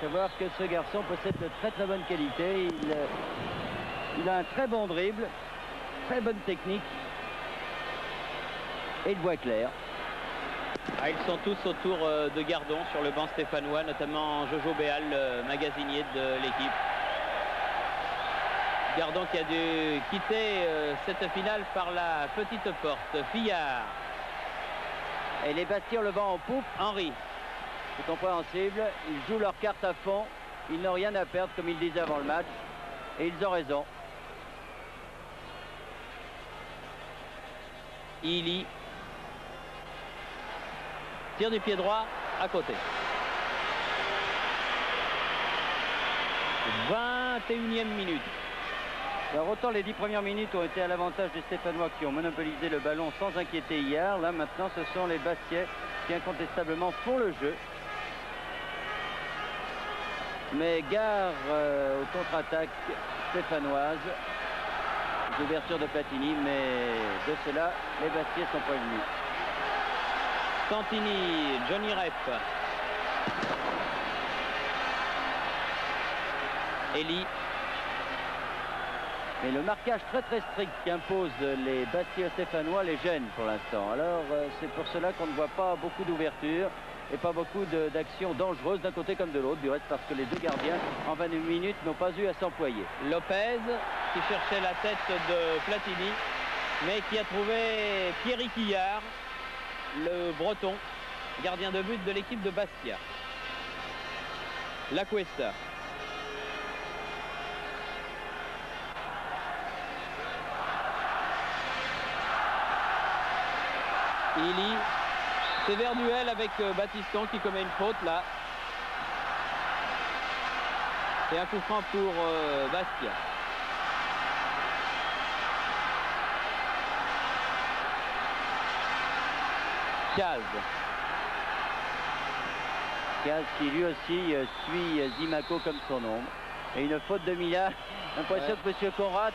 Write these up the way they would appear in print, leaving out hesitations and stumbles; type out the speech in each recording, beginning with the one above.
Savoir que ce garçon possède de très bonnes qualités. Il a un très bon dribble, très bonne technique et il voit clair. Ah, ils sont tous autour de Gardon sur le banc stéphanois, notamment Jojo Béal, le magasinier de l'équipe. Gardon qui a dû quitter cette finale par la petite porte. Fillard. Et les Bastiais ont le vent en poupe. Henry. C'est compréhensible. Ils jouent leur carte à fond. Ils n'ont rien à perdre, comme ils disaient avant le match. Et ils ont raison. Illy. Tir du pied droit à côté. 21e minute. Alors autant les 10 premières minutes ont été à l'avantage des Stéphanois qui ont monopolisé le ballon sans inquiéter hier. Là maintenant ce sont les Bastiais qui incontestablement font le jeu. Mais gare aux contre-attaques stéphanoises. L'ouverture de Platini, mais de cela les Bastiais sont prévenus. Santini, Johnny Rep. Elie. Mais le marquage très strict qu'impose les Bastiais stéphanois les gêne pour l'instant. Alors c'est pour cela qu'on ne voit pas beaucoup d'ouverture et pas beaucoup d'actions dangereuses d'un côté comme de l'autre. Du reste parce que les deux gardiens en 21 minutes n'ont pas eu à s'employer. Lopez qui cherchait la tête de Platini mais qui a trouvé Pierre Quillard, le breton, gardien de but de l'équipe de Bastia. La Cuesta. Illy. Sévère duel avec Battiston qui commet une faute là. Et un coup franc pour Bastia. Caz. Caz qui lui aussi suit Zimaco comme son ombre. Et une faute de Mila. L'impression que M. Conrad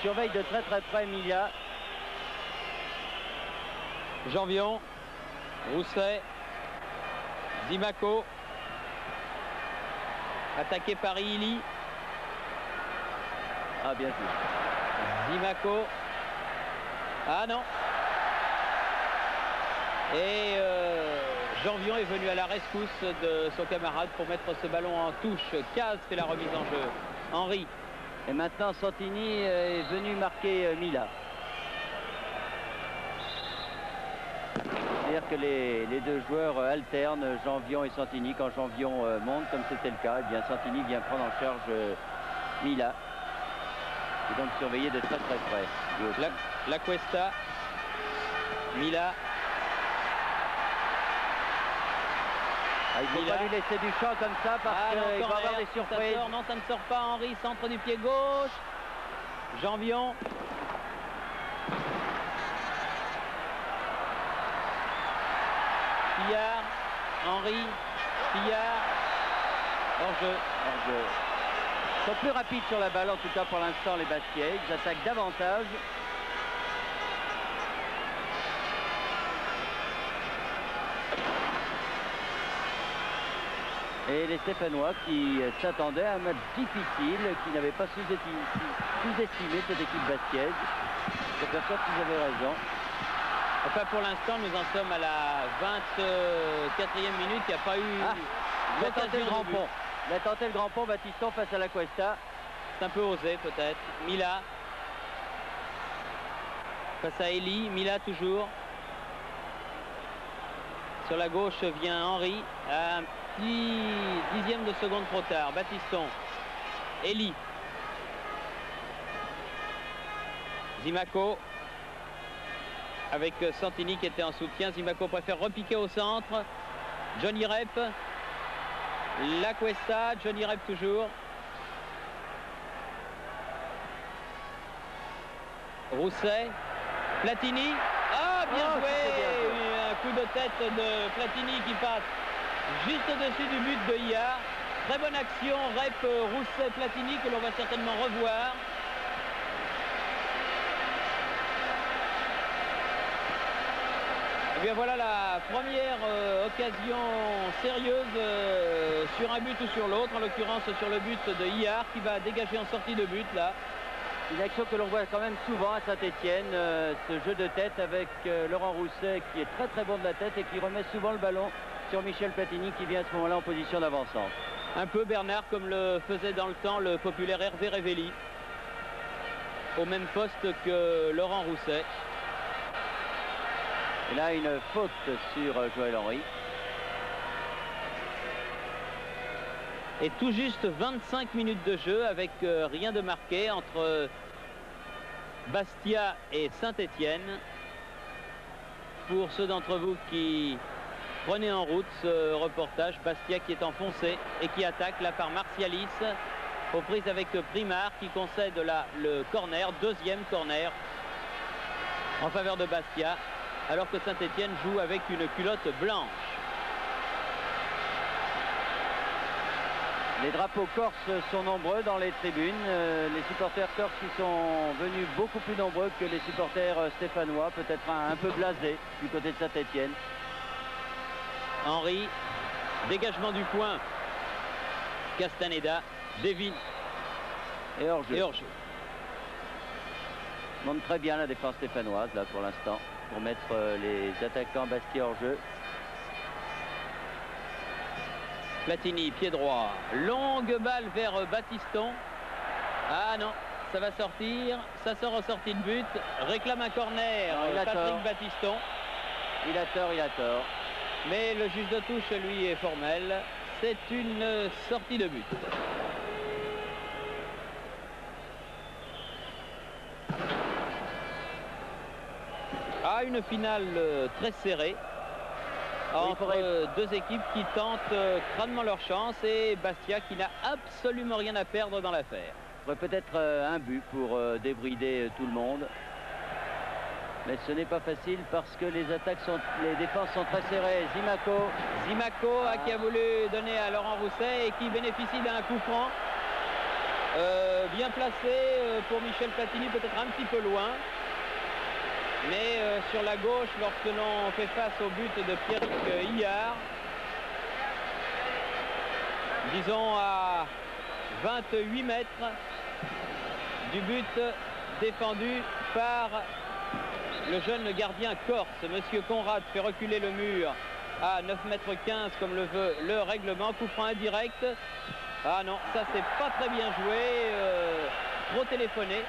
surveille de très près Mila. Janvion, Rousset, Zimaco, attaqué par Illy. Ah bien sûr. Zimaco. Ah non. Et Janvion est venu à la rescousse de son camarade pour mettre ce ballon en touche. Caz fait la remise en jeu. Henry. Et maintenant Santini est venu marquer Mila. C'est-à-dire que les deux joueurs alternent, Janvion et Santini. Quand Janvion monte, comme c'était le cas, eh bien Santini vient prendre en charge Mila. Et donc surveiller de très près. La Cuesta. Mila. Il ne faut pas lui laisser du champ comme ça parce qu'il va avoir des surprises. Non, ça ne sort pas. Henry, centre du pied gauche. Janvion. Fillard, Henry, Fillard, hors-jeu. Ils sont plus rapides sur la balle, en tout cas pour l'instant, les Bastiais. Ils attaquent davantage. Et les Stéphanois qui s'attendaient à un match difficile, qui n'avaient pas sous-estimé cette équipe bastiaise. Je pense qu'ils avaient raison. Enfin, pour l'instant, nous en sommes à la 24e minute. Il n'y a pas eu... il a tenté le grand pont. Il a tenté le grand pont, Battiston face à la Cuesta. C'est un peu osé, peut-être. Mila. Face à Elie. Mila, toujours. Sur la gauche vient Henry. Un petit dixième de seconde trop tard. Battiston. Elie. Zimaco. Avec Santini qui était en soutien. Zimaco préfère repiquer au centre. Johnny Rep. La Cuesta. Johnny Rep toujours. Rousset. Platini. Ah, bien joué. Un coup de tête de Platini qui passe juste au-dessus du but de Ia. Très bonne action. Rep, Rousset, Platini que l'on va certainement revoir. Et bien voilà la première occasion sérieuse sur un but ou sur l'autre, en l'occurrence sur le but de Hillard qui va dégager en sortie de but là. Une action que l'on voit quand même souvent à Saint-Étienne, ce jeu de tête avec Laurent Rousset qui est très bon de la tête et qui remet souvent le ballon sur Michel Platini qui vient à ce moment-là en position d'avant-centre. Un peu Bernard comme le faisait dans le temps le populaire Hervé Révelli, au même poste que Laurent Rousset. Et là une faute sur Joël Henry. Et tout juste 25 minutes de jeu avec rien de marqué entre Bastia et Saint-Étienne. Pour ceux d'entre vous qui prenaient en route ce reportage, Bastia qui est enfoncé et qui attaque là par Martialis, aux prises avec Primard qui concède là le corner, deuxième corner en faveur de Bastia, alors que Saint-Étienne joue avec une culotte blanche. Les drapeaux corses sont nombreux dans les tribunes. Les supporters corses qui sont venus beaucoup plus nombreux que les supporters stéphanois, peut-être un peu blasés du côté de Saint-Étienne. Henry, dégagement du point. Castaneda, Devine et hors-jeu. Et hors-jeu. Montre très bien la défense stéphanoise là pour l'instant, pour mettre les attaquants Bastia hors-jeu. Platini, pied droit, longue balle vers Battiston. Ah non, ça va sortir, ça sort en sortie de but, réclame un corner, Patrick Battiston. Il a tort. Mais le juge de touche, lui, est formel. C'est une sortie de but. Ah, une finale très serrée entre deux équipes qui tentent crânement leur chance et Bastia qui n'a absolument rien à perdre dans l'affaire. Il faudrait peut-être un but pour débrider tout le monde. Mais ce n'est pas facile parce que les défenses sont très serrées. Zimaco qui a voulu donner à Laurent Rousset et qui bénéficie d'un coup franc. Bien placé pour Michel Platini, peut-être un petit peu loin. Mais sur la gauche, lorsque l'on fait face au but de Pierrick Hillard, disons à 28 mètres du but défendu par le jeune gardien corse. Monsieur Conrad fait reculer le mur à 9,15 mètres comme le veut le règlement. Coup franc indirect. Ah non, ça c'est pas très bien joué. Trop téléphoné.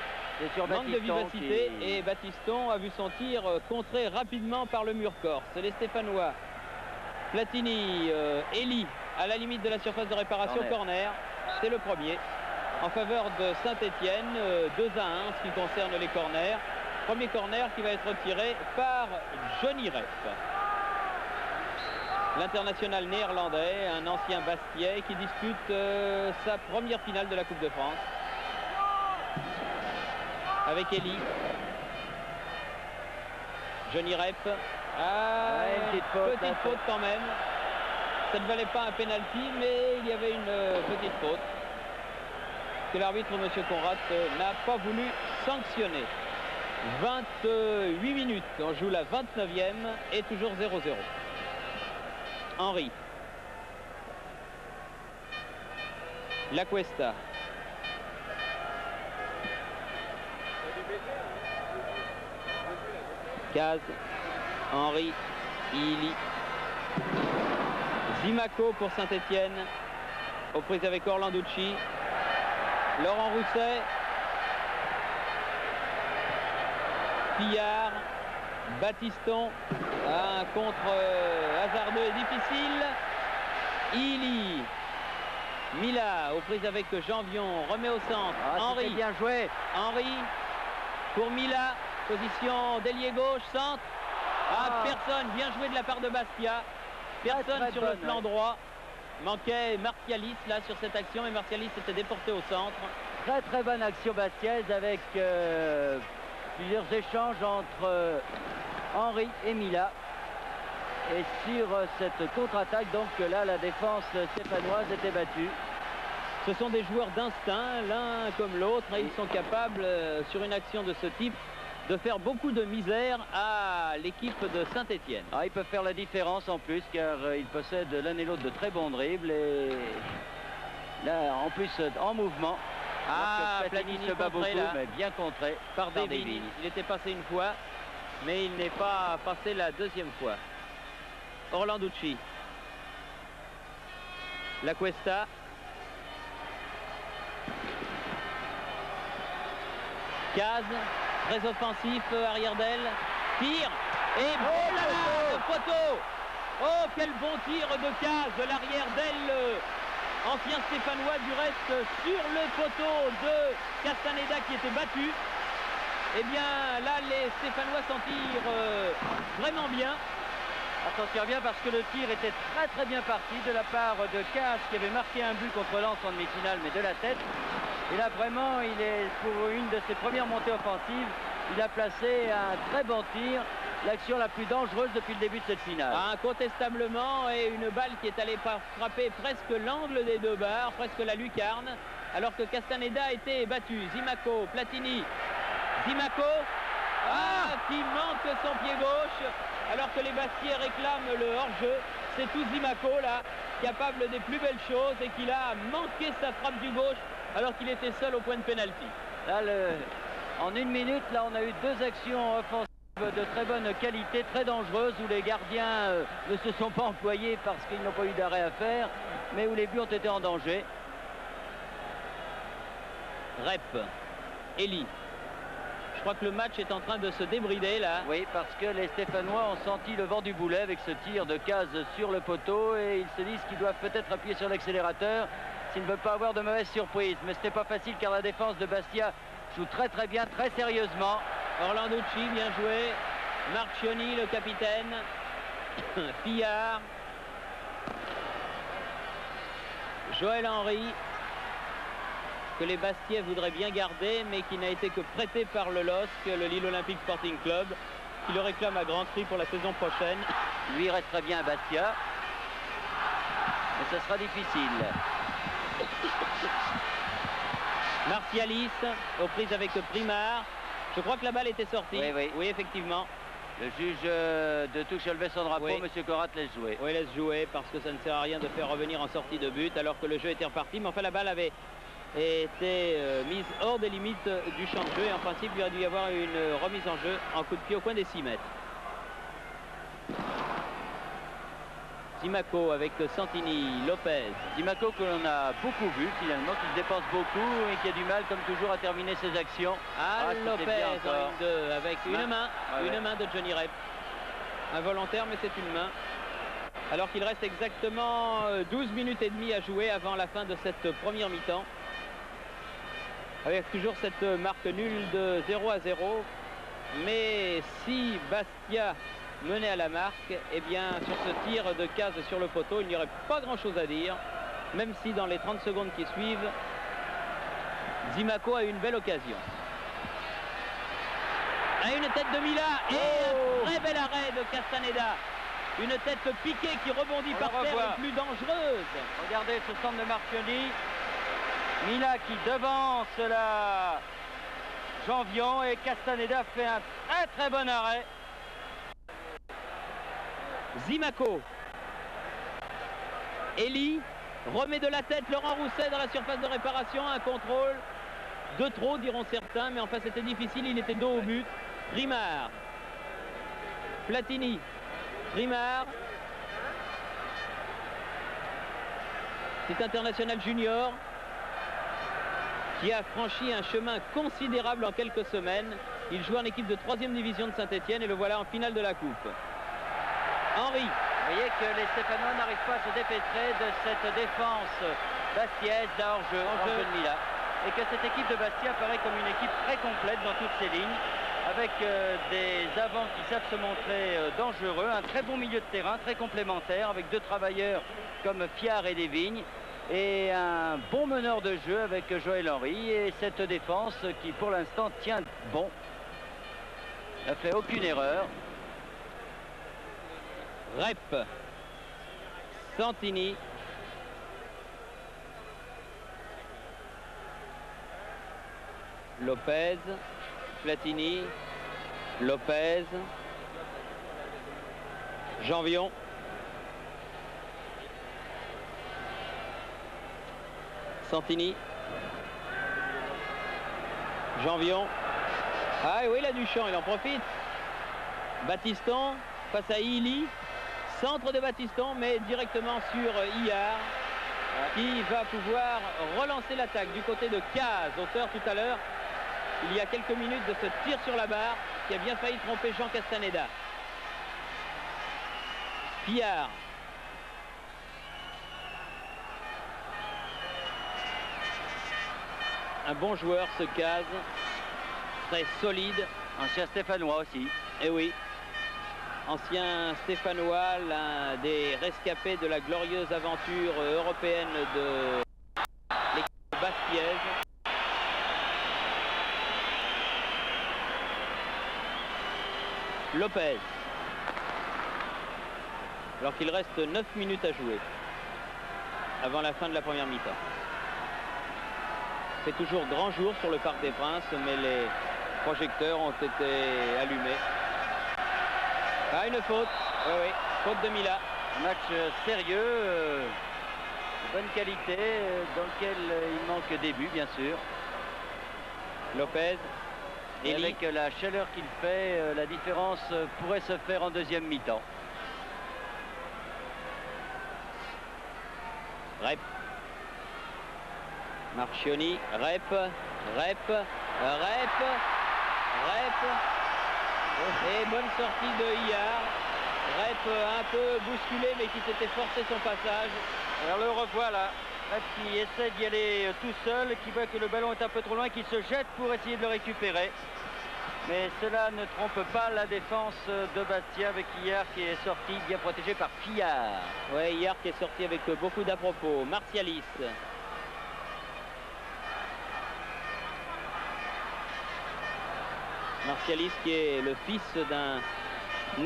Manque de vivacité et Battiston a vu son tir contré rapidement par le mur corse. Les Stéphanois, Platini, Elie à la limite de la surface de réparation, corner. C'est le premier en faveur de Saint-Étienne, 2-1 en ce qui concerne les corners. Premier corner qui va être tiré par Johnny Rep. L'international néerlandais, un ancien Bastiais qui dispute sa première finale de la Coupe de France. Avec Elie. Johnny Rep. Petite faute quand même. Ça ne valait pas un penalty, mais il y avait une petite faute que l'arbitre, M. Conrad, n'a pas voulu sanctionner. 28 minutes, on joue la 29e et toujours 0-0. Henry. La Cuesta. Caz, Henry, Illy, Zimaco pour Saint-Étienne, aux prises avec Orlanducci, Laurent Rousset, Pillard, Battiston, un contre hasardeux et difficile, Illy, Mila aux prises avec Janvion, remet au centre, Henry, bien joué, Henry pour Mila. Position d'ailier gauche, centre. Personne, bien joué de la part de Bastia. Personne sur le flanc droit. Manquait Martialis là sur cette action, mais Martialis était déporté au centre. Très bonne action bastiaise avec plusieurs échanges entre Henry et Mila. Et sur cette contre-attaque, donc là la défense stéphanoise était battue. Ce sont des joueurs d'instinct, l'un comme l'autre, et ils sont capables, sur une action de ce type, de faire beaucoup de misère à l'équipe de Saint-Étienne. Ah, ils peuvent faire la différence en plus, car ils possèdent l'un et l'autre de très bons dribbles. Et là, en plus, en mouvement. Ah, Platini se bat beaucoup, mais bien contré par Devine. Il était passé une fois, mais il n'est pas passé la deuxième fois. Orlanducci. La Cuesta. Caz, très offensif, arrière d'aile. Tire. Et oh là là, le poteau. Oh, quel bon tir de Caz, de l'arrière d'aile. Ancien Stéphanois du reste sur le poteau de Castaneda qui était battu. Eh bien là les Stéphanois s'en tirent vraiment bien. Attention bien parce que le tir était très bien parti de la part de Caz qui avait marqué un but contre Lens en demi-finale mais de la tête. Et là vraiment il est pour une de ses premières montées offensives. Il a placé un très bon tir. L'action la plus dangereuse depuis le début de cette finale. Incontestablement, et une balle qui est allée frapper presque l'angle des deux barres, presque la lucarne, alors que Castaneda a été battu. Zimaco, Platini, Zimaco, qui manque son pied gauche, alors que les Bastiais réclament le hors-jeu. C'est tout Zimaco là, capable des plus belles choses et qu'il a manqué sa frappe du gauche, alors qu'il était seul au point de pénalty. Là, en une minute, là, on a eu deux actions offensives de très bonne qualité, très dangereuses, où les gardiens ne se sont pas employés parce qu'ils n'ont pas eu d'arrêt à faire, mais où les buts ont été en danger. Rep, Elie. Je crois que le match est en train de se débrider là. Oui, parce que les Stéphanois ont senti le vent du boulet avec ce tir de Caz sur le poteau et ils se disent qu'ils doivent peut-être appuyer sur l'accélérateur s'ils ne veulent pas avoir de mauvaises surprises. Mais c'était pas facile car la défense de Bastia joue très bien, très sérieusement. Orlanducci, bien joué. Marchioni, le capitaine. Pillard. Joël Henry, que les Bastiais voudraient bien garder, mais qui n'a été que prêté par le LOSC, le Lille Olympique Sporting Club, qui le réclame à grands cris pour la saison prochaine. Lui il reste très bien à Bastia. Mais ce sera difficile. Martialis, aux prises avec Primard. Je crois que la balle était sortie. Oui, effectivement. Le juge de touche a levé son drapeau, M. Korat laisse jouer. Oui, laisse jouer parce que ça ne sert à rien de faire revenir en sortie de but alors que le jeu était reparti. Mais enfin, la balle avait été mise hors des limites du champ de jeu et en principe, il aurait dû y avoir une remise en jeu en coup de pied au coin des 6 mètres. Zimaco avec Santini, Lopez. Zimaco que l'on a beaucoup vu finalement, qui se dépense beaucoup et qui a du mal comme toujours à terminer ses actions. Lopez en 1-2 avec une main de Johnny Rep. Involontaire mais c'est une main. Alors qu'il reste exactement 12 minutes et demie à jouer avant la fin de cette première mi-temps. Avec toujours cette marque nulle de 0-0. Mais si Bastia menait à la marque, eh bien sur ce tir de Caz sur le poteau, il n'y aurait pas grand chose à dire, même si dans les 30 secondes qui suivent, Zimaco a eu une belle occasion. Une tête de Mila et un très bel arrêt de Castaneda. Une tête piquée qui rebondit par terre, les plus dangereuse. Regardez ce centre de Marchioni. Mila qui devance la Janvion et Castaneda fait un très bon arrêt. Zimaco. Elie remet de la tête Laurent Rousset dans la surface de réparation. Un contrôle de trop, diront certains, mais enfin c'était difficile, il était dos au but. Primard. Platini. Primard. C'est international junior qui a franchi un chemin considérable en quelques semaines. Il joue en équipe de 3e division de Saint-Étienne et le voilà en finale de la Coupe. Henry. Vous voyez que les Stéphanois n'arrivent pas à se dépêtrer de cette défense bastiaise d'un hors-jeu de Mila. Et que cette équipe de Bastia apparaît comme une équipe très complète dans toutes ses lignes, avec des avants qui savent se montrer dangereux, un très bon milieu de terrain, très complémentaire, avec deux travailleurs comme Fiard et Desvignes, et un bon meneur de jeu avec Joël Henry, et cette défense qui pour l'instant tient bon, n'a fait aucune erreur. Rep, Santini, Lopez, Platini, Lopez. Janvion. Santini. Janvion. Ah oui, il a du champ, il en profite. Battiston face à Illy. Centre de Battiston, mais directement sur Hillard, qui va pouvoir relancer l'attaque du côté de Caz, auteur tout à l'heure, il y a quelques minutes, de ce tir sur la barre qui a bien failli tromper Jean Castaneda. Pillard. Un bon joueur, ce Caz, très solide. Ancien stéphanois aussi. Eh oui. Ancien stéphanois, l'un des rescapés de la glorieuse aventure européenne de l'équipe bastiaise. Lopez. Alors qu'il reste 9 minutes à jouer avant la fin de la première mi-temps. C'est toujours grand jour sur le Parc des Princes, mais les projecteurs ont été allumés. Ah, une faute. Oui, oui, faute de Mila. Un match sérieux, de bonne qualité, dans lequel il manque des buts, bien sûr. Lopez. Et avec la chaleur qu'il fait, la différence pourrait se faire en deuxième mi-temps. Rep. Marchioni. Rep. Et bonne sortie de Hillard. Rep un peu bousculé, mais qui s'était forcé son passage. Alors le revoit là. Rep qui essaie d'y aller tout seul, qui voit que le ballon est un peu trop loin, qui se jette pour essayer de le récupérer. Mais cela ne trompe pas la défense de Bastia, avec Hillard qui est sorti, bien protégé par Fillard. Oui, Hillard qui est sorti avec beaucoup d'à-propos. Martialis. Martialis qui est le fils d'un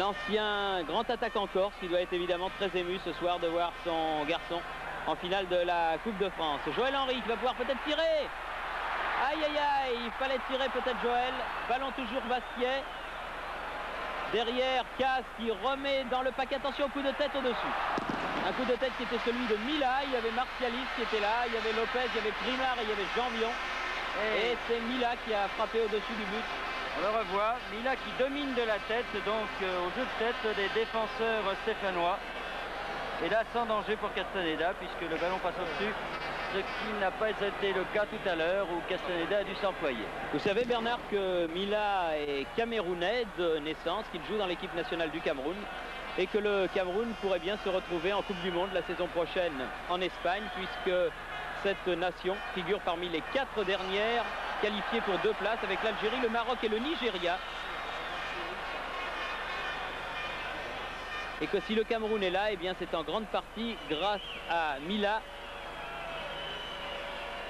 ancien grand attaquant corse, qui doit être évidemment très ému ce soir de voir son garçon en finale de la Coupe de France. Joël Henry qui va pouvoir peut-être tirer. Aïe aïe aïe, il fallait tirer peut-être Joël. Ballon toujours Bastiais. Derrière Caz qui remet dans le paquet. Attention au coup de tête au-dessus. Un coup de tête qui était celui de Mila. Il y avait Martialis qui était là. Il y avait Lopez, il y avait Primard et il y avait Janvion. Et c'est Mila qui a frappé au-dessus du but. On le revoit, Mila qui domine de la tête, donc au jeu de tête des défenseurs stéphanois. Et là, sans danger pour Castaneda, puisque le ballon passe au-dessus, ce qui n'a pas été le cas tout à l'heure, où Castaneda a dû s'employer. Vous savez, Bernard, que Mila est camerounais de naissance, qu'il joue dans l'équipe nationale du Cameroun, et que le Cameroun pourrait bien se retrouver en Coupe du Monde la saison prochaine en Espagne, puisque cette nation figure parmi les 4 dernières qualifiées pour 2 places, avec l'Algérie, le Maroc et le Nigeria. Et que si le Cameroun est là, eh bien c'est en grande partie grâce à Mila,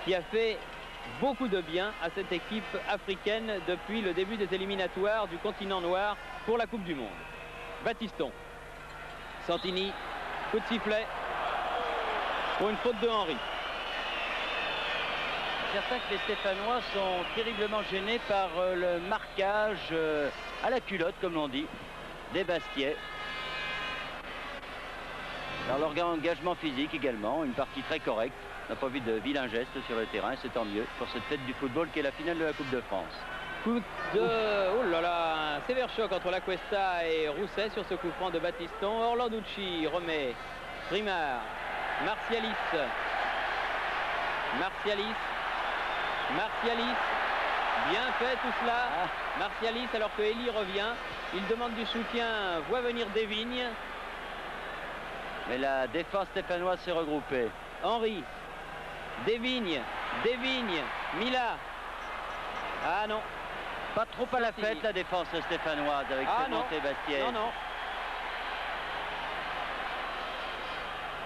qui a fait beaucoup de bien à cette équipe africaine depuis le début des éliminatoires du continent noir pour la Coupe du Monde. Battiston. Santini. Coup de sifflet pour une faute de Henry. Certains que les Stéphanois sont terriblement gênés par le marquage à la culotte, comme l'on dit, des Bastiais. Alors leur engagement physique également, une partie très correcte. On n'a pas vu de vilain geste sur le terrain, c'est tant mieux pour cette fête du football qui est la finale de la Coupe de France. Coup de... Oh là là, un sévère choc entre la Cuesta et Rousset sur ce coup franc de Battiston. Orlanducci remet Primard, Martialis, bien fait tout cela. Martialis, alors que Elie revient, il demande du soutien, voit venir Desvignes. Mais la défense stéphanoise s'est regroupée. Henry, Desvignes, Mila. Ah non. Pas trop à la fête la défense stéphanoise avec cette montée bastiaise. Non.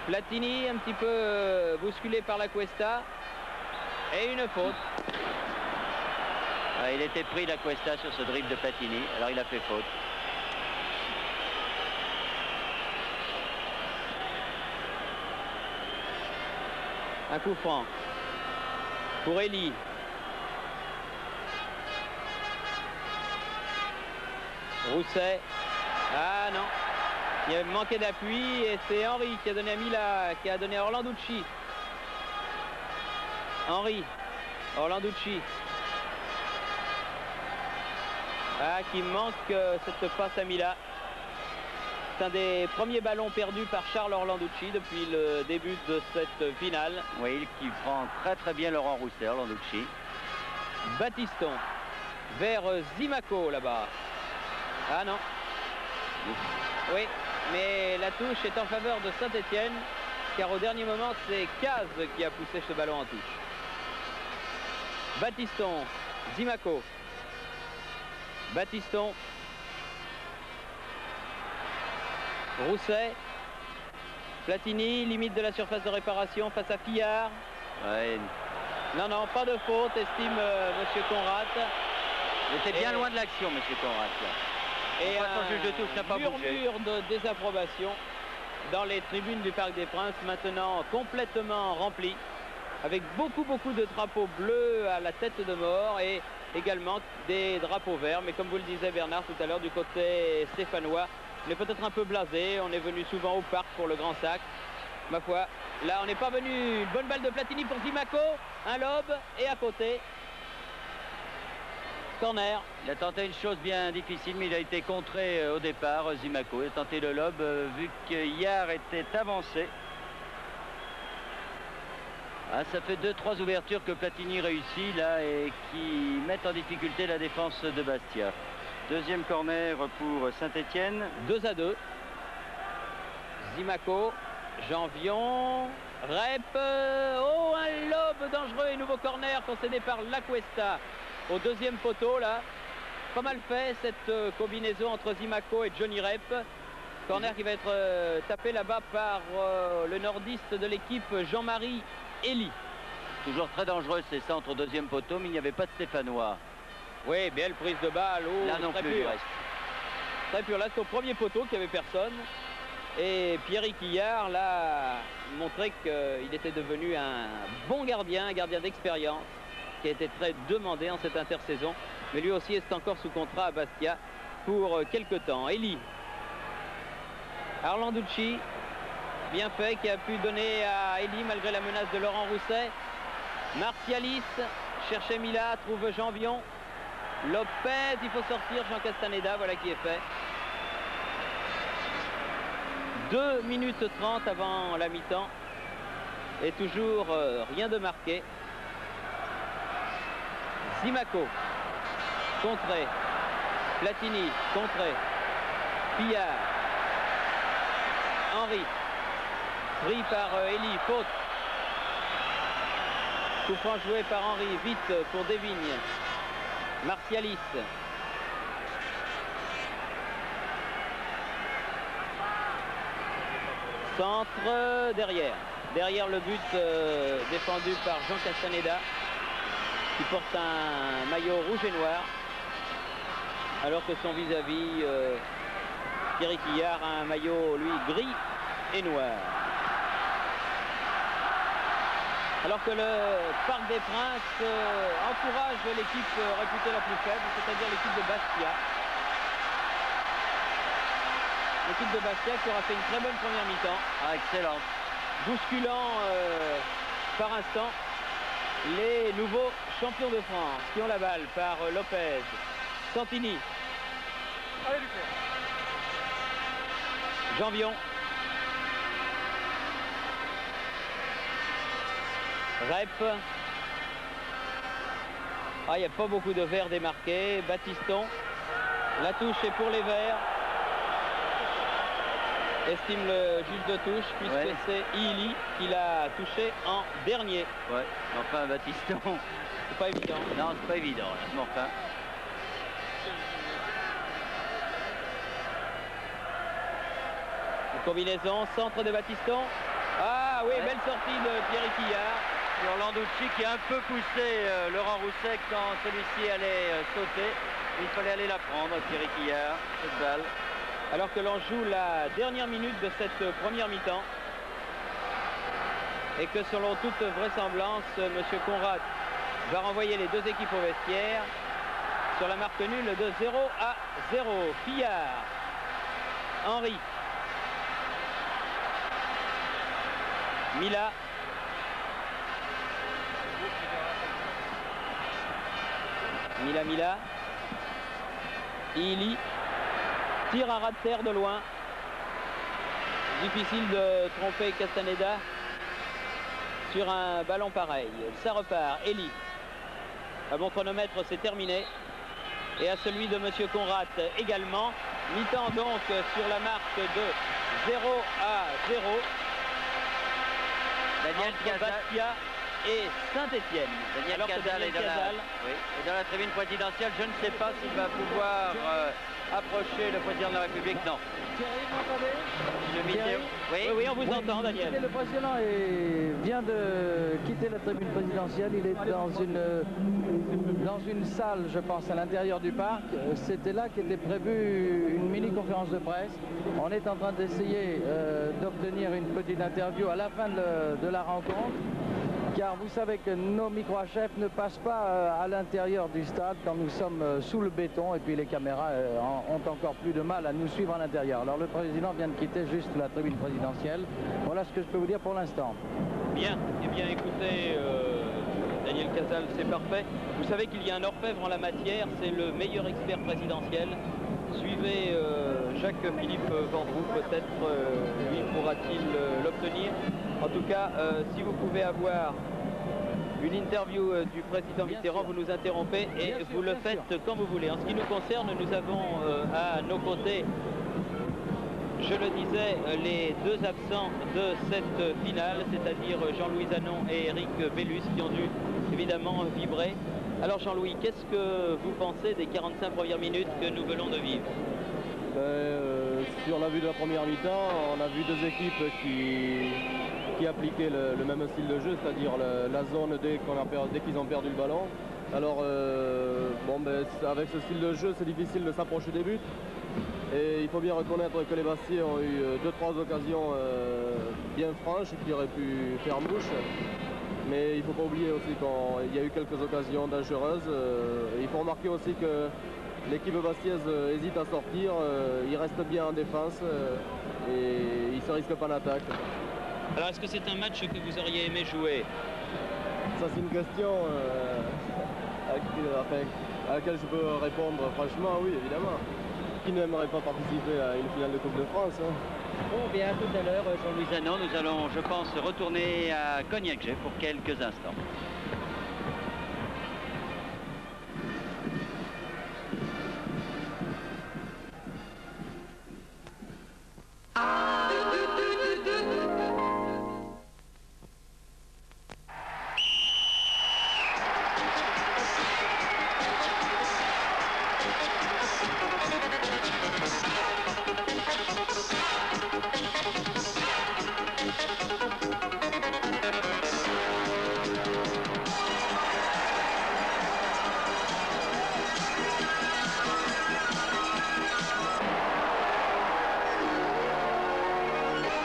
Platini un petit peu bousculé par la Cuesta. Et une faute. Il était pris la Cuesta sur ce dribble de Platini, alors il a fait faute. Un coup franc pour Elie. Rousset. Ah non. Il a manqué d'appui et c'est Henry qui a donné à Mila, qui a donné à Orlanducci. Henry. Orlanducci. Ah, qui manque cette passe à Mila. C'est un des premiers ballons perdus par Charles Orlanducci depuis le début de cette finale. Oui, qui prend très bien Laurent Rousset, Orlanducci. Battiston vers Zimaco là-bas. Ah non. Oui, mais la touche est en faveur de Saint-Étienne, car au dernier moment, c'est Caz qui a poussé ce ballon en touche. Battiston, Zimaco. Battiston. Rousset. Platini, limite de la surface de réparation face à Fillard. Ouais. Non, pas de faute, estime Monsieur Conrad. Il était bien loin de l'action, Monsieur Conrad. Et son juge de touche n'a pas bougé. Murmure de désapprobation dans les tribunes du Parc des Princes, maintenant complètement remplies, avec beaucoup de drapeaux bleus à la tête de mort et également des drapeaux verts. Mais comme vous le disait Bernard tout à l'heure, du côté stéphanois, on est peut-être un peu blasé. On est venu souvent au parc pour le Grand Sac. Ma foi, là on n'est pas venu. Une bonne balle de Platini pour Zimaco, un lob et à côté. Corner. Il a tenté une chose bien difficile, mais il a été contré au départ, Zimaco. Il a tenté le lob, vu que Yard était avancé. Ah, ça fait 2-3 ouvertures que Platini réussit là et qui mettent en difficulté la défense de Bastia. Deuxième corner pour Saint-Étienne. 2-2. Zimaco, Janvion, Rep. Oh, un lob dangereux et nouveau corner concédé par Lacuesta. Au deuxième poteau là, pas mal fait cette combinaison entre Zimaco et Johnny Rep. Corner qui va être tapé là-bas par le nordiste de l'équipe Jean-Marie Elie. Toujours très dangereux ces centres au deuxième poteau, mais il n'y avait pas de Stéphanois. Oui, belle prise de balle. Oh, là non très plus, pur. Très pur. Là c'est au premier poteau qu'il n'y avait personne. Et Pierre Quillard là montrait qu'il était devenu un bon gardien, un gardien d'expérience, qui a été très demandé en cette intersaison, mais lui aussi est encore sous contrat à Bastia pour quelques temps. Elie. Orlanducci, bien fait, qui a pu donner à Elie malgré la menace de Laurent Rousset. Martialis cherchait Mila, trouve Janvion. Lopez, il faut sortir, Jean Castaneda, voilà qui est fait. 2 minutes 30 avant la mi-temps et toujours rien de marqué. Zimaco, contré. Platini, contré. Pillard. Henry, pris par Elie, faute. Coup franc joué par Henry, vite pour Desvignes. Martialis. Centre derrière. Derrière le but défendu par Jean Castaneda, qui porte un maillot rouge et noir, alors que son vis-à-vis, Pierre Quillard, a un maillot, lui, gris et noir. Alors que le Parc des Princes encourage l'équipe réputée la plus faible, c'est-à-dire l'équipe de Bastia. L'équipe de Bastia qui aura fait une très bonne première mi-temps. Ah, excellent. Bousculant par instant les nouveaux champions de France qui ont la balle par Lopez. Santini. Janvion. Rep. Ah, il n'y a pas beaucoup de verts démarqués. Battiston. La touche est pour les verts. Estime le juge de touche, puisque c'est Ili qui l'a touché en dernier. Ouais, enfin Battiston. C'est pas évident. Non, c'est pas évident, là. Mais enfin. Une combinaison, centre de Battiston. Ah oui, belle sortie de Pierre Quillard. Orlanducci qui a un peu poussé Laurent Rousset quand celui-ci allait sauter. Il fallait aller la prendre, Pierre Quillard, cette balle. Alors que l'on joue la dernière minute de cette première mi-temps. Et que selon toute vraisemblance, M. Conrad va renvoyer les deux équipes au vestiaire. sur la marque nulle de 0-0. Fillard, Henry, Mila, Mila, Ili, tire à ras de terre de loin. Difficile de tromper Castaneda sur un ballon pareil. Ça repart. Eli. À mon chronomètre, c'est terminé. Et à celui de Monsieur Conrad également. Mi-temps donc sur la marque de 0-0. Daniel Cazal Bastia et Saint-Étienne. Daniel Cazal est dans la tribune présidentielle. Je ne sais pas s'il va pouvoir approcher le président de la République. Non. Thierry, vous m'entendez? Thierry, Oui, on vous entend, Daniel. Le président vient de quitter la tribune présidentielle. Il est dans une salle, je pense, à l'intérieur du parc. C'était là qu'était prévue une mini-conférence de presse. On est en train d'essayer d'obtenir une petite interview à la fin de la rencontre. Car vous savez que nos micro-chefs ne passent pas à l'intérieur du stade quand nous sommes sous le béton, et puis les caméras ont encore plus de mal à nous suivre à l'intérieur. Alors le président vient de quitter juste la tribune présidentielle. Voilà ce que je peux vous dire pour l'instant. Bien, eh bien écoutez, Daniel Cazal, c'est parfait. Vous savez qu'il y a un orfèvre en la matière, c'est le meilleur expert présidentiel. Suivez Jacques-Philippe Vendroux, peut-être lui pourra-t-il l'obtenir. En tout cas, si vous pouvez avoir une interview du président Mitterrand, vous nous interrompez et vous le faites quand vous voulez. En ce qui nous concerne, nous avons à nos côtés, je le disais, les deux absents de cette finale, c'est-à-dire Jean-Louis Zanon et Eric Bellus, qui ont dû évidemment vibrer. Alors Jean-Louis, qu'est-ce que vous pensez des 45 premières minutes que nous venons de vivre? Sur la vue de la première mi-temps, on a vu deux équipes qui appliquaient le même style de jeu, c'est-à-dire la zone dès qu'ils ont perdu le ballon. Alors, avec ce style de jeu, c'est difficile de s'approcher des buts. Et il faut bien reconnaître que les Bastiais ont eu 2-3 occasions bien franches qui auraient pu faire mouche. Mais il ne faut pas oublier aussi qu'il y a eu quelques occasions dangereuses. Il faut remarquer aussi que l'équipe bastiaise hésite à sortir, il reste bien en défense et il ne se risque pas d'attaque. Alors est-ce que c'est un match que vous auriez aimé jouer? Ça c'est une question à laquelle je peux répondre franchement, oui évidemment. Qui n'aimerait pas participer à une finale de Coupe de France, hein? Bon, bien, tout à l'heure, Jean-Louis Zanon, nous allons, je pense, retourner à Cognac-Jet pour quelques instants.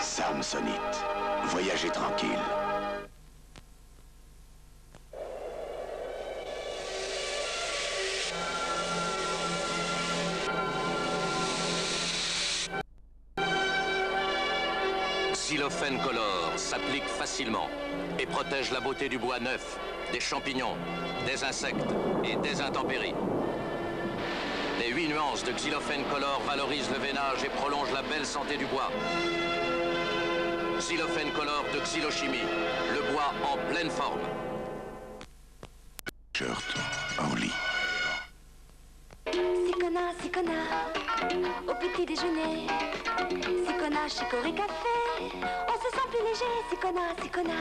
Samsonite. Voyagez tranquille. Xylophène Color s'applique facilement et protège la beauté du bois neuf, des champignons, des insectes et des intempéries. Les 8 nuances de Xylophène Color valorisent le veinage et prolongent la belle santé du bois. Xylophène Color de Xylochimie, le bois en pleine forme. Shirt, Orly. Sicona, au petit déjeuner. Sicona, chicorée café, on se sent plus léger. Sicona,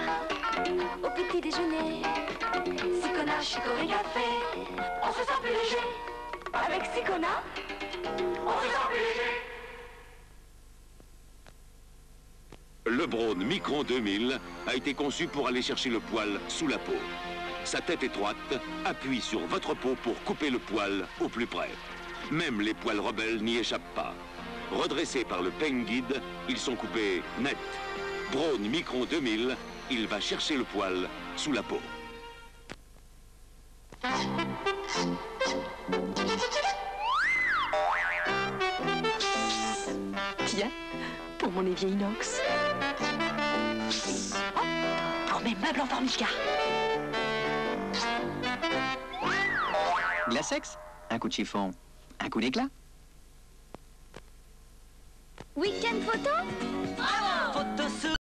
au petit déjeuner. Sicona, chicorée café, on se sent plus léger. Avec Sicona, on se sent plus léger. Le Braun Micron 2000 a été conçu pour aller chercher le poil sous la peau. Sa tête étroite appuie sur votre peau pour couper le poil au plus près. Même les poils rebelles n'y échappent pas. Redressés par le Pain Guide, ils sont coupés net. Braun Micron 2000, il va chercher le poil sous la peau. pour mon évier inox. Oh, pour mes meubles en formica. Glacex, un coup de chiffon, un coup d'éclat. Week-end photo. Photo